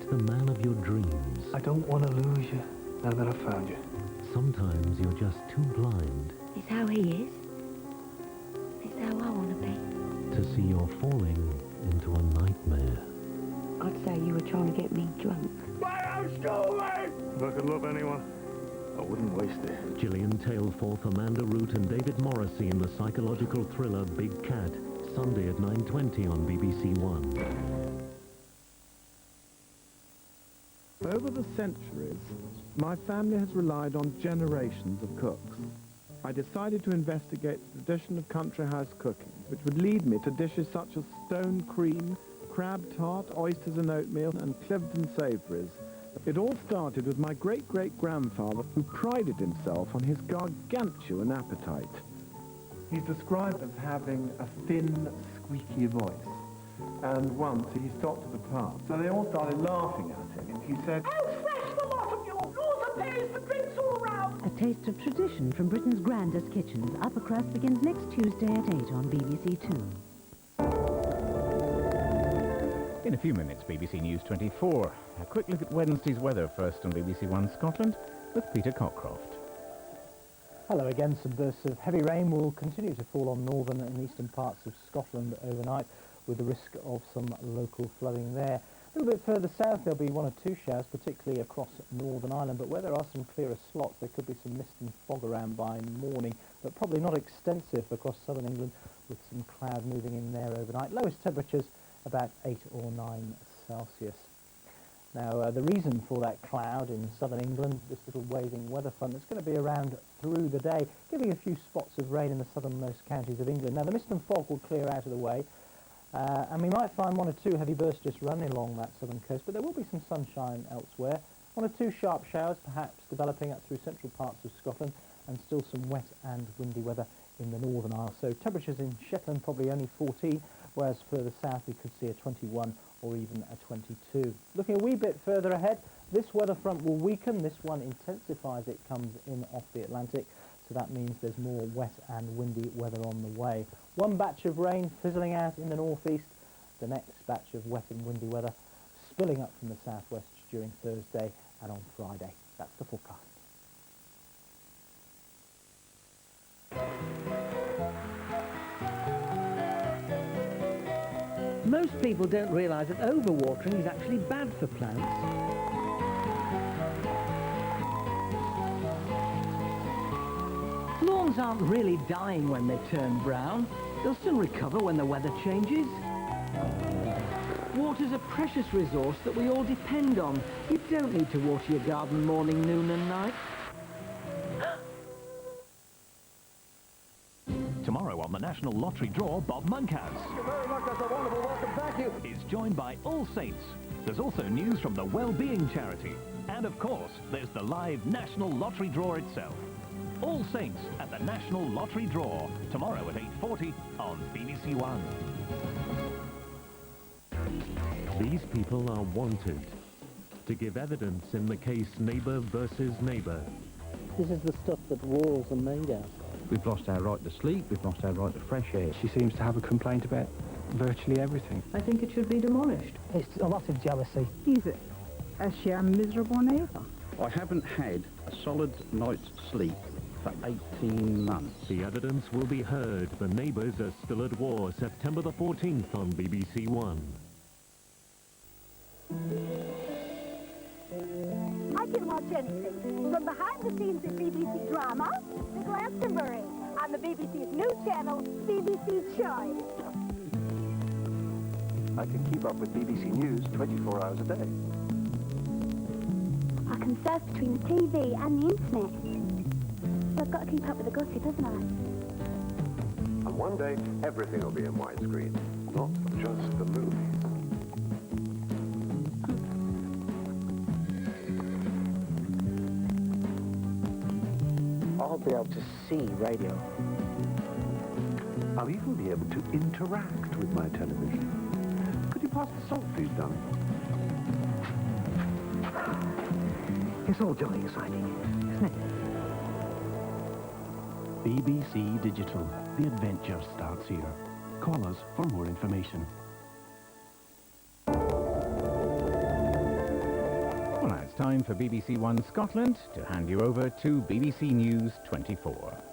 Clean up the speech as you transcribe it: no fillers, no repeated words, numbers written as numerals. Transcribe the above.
meet the man of your dreams. I don't want to lose you now that I've found you. Sometimes you're just too blind It's how he is. It's how I want to be. to see you're falling into a nightmare. I'd say you were trying to get me drunk. My house, go away! If I could love anyone, I wouldn't waste it. Gillian Tailforth, Amanda Root and David Morrissey in the psychological thriller Big Cat, Sunday at 9:20 on BBC One. Over the centuries, my family has relied on generations of cooks. I decided to investigate the tradition of country house cooking, which would lead me to dishes such as stone cream, crab tart, oysters and oatmeal, and Cliveden savouries. It all started with my great-great-grandfather, who prided himself on his gargantuan appetite. He's described as having a thin, squeaky voice. And once he stopped at the pub, so they all started laughing at him, and he said, "How fresh the lot of you! All the pays for drinks all round!" A taste of tradition from Britain's grandest kitchens. Upper Crust begins next Tuesday at 8 on BBC Two. In a few minutes, BBC News 24. A quick look at Wednesday's weather first on BBC One Scotland with Peter Cockcroft. Hello again. Some bursts of heavy rain will continue to fall on northern and eastern parts of Scotland overnight, with the risk of some local flooding there. A little bit further south there'll be one or two showers, particularly across Northern Ireland, but where there are some clearer slots there could be some mist and fog around by morning, but probably not extensive across southern England, with some cloud moving in there overnight. Lowest temperatures about 8 or 9 Celsius. Now the reason for that cloud in southern England, this little waving weather front, it's going to be around through the day, giving a few spots of rain in the southernmost counties of England. Now the mist and fog will clear out of the way, and we might find one or two heavy bursts just running along that southern coast, but there will be some sunshine elsewhere. One or two sharp showers perhaps developing up through central parts of Scotland, and still some wet and windy weather in the Northern Isles. So temperatures in Shetland probably only 14, whereas further south we could see a 21 or even a 22. Looking a wee bit further ahead, this weather front will weaken. This one intensifies. It comes in off the Atlantic, so that means there's more wet and windy weather on the way. One batch of rain fizzling out in the northeast, the next batch of wet and windy weather spilling up from the southwest during Thursday and on Friday. That's the forecast. Most people don't realise that overwatering is actually bad for plants. Lawns aren't really dying when they turn brown. They'll still recover when the weather changes. Water's a precious resource that we all depend on. You don't need to water your garden morning, noon and night. Tomorrow on the National Lottery Draw, Bob Monkhouse Thank you very much. That's a wonderful welcome. Thank you. is joined by All Saints. There's also news from the Wellbeing Charity. And of course, there's the live National Lottery Draw itself. All Saints at the National Lottery Draw, tomorrow at 8:40 on BBC One. These people are wanted to give evidence in the case Neighbour versus Neighbour. This is the stuff that walls are made out of. We've lost our right to sleep, we've lost our right to fresh air. She seems to have a complaint about virtually everything. I think it should be demolished. It's a lot of jealousy. Is it? Is she a miserable neighbour? I haven't had a solid night's sleep for 18 months. The evidence will be heard. The Neighbours are still at war, September the 14th on BBC One. I can watch anything, from behind the scenes at BBC Drama to Glastonbury on the BBC's new channel, BBC Choice. I can keep up with BBC News 24 hours a day. I can surf between the TV and the internet. So I've got to keep up with the gossip, haven't I? And one day, everything will be in widescreen, not just the movies. I'll be able to see radio. I'll even be able to interact with my television. Could you pass the salt, please, darling? It's all jolly exciting, isn't it? BBC Digital. The adventure starts here. Call us for more information. time for BBC One Scotland to hand you over to BBC News 24.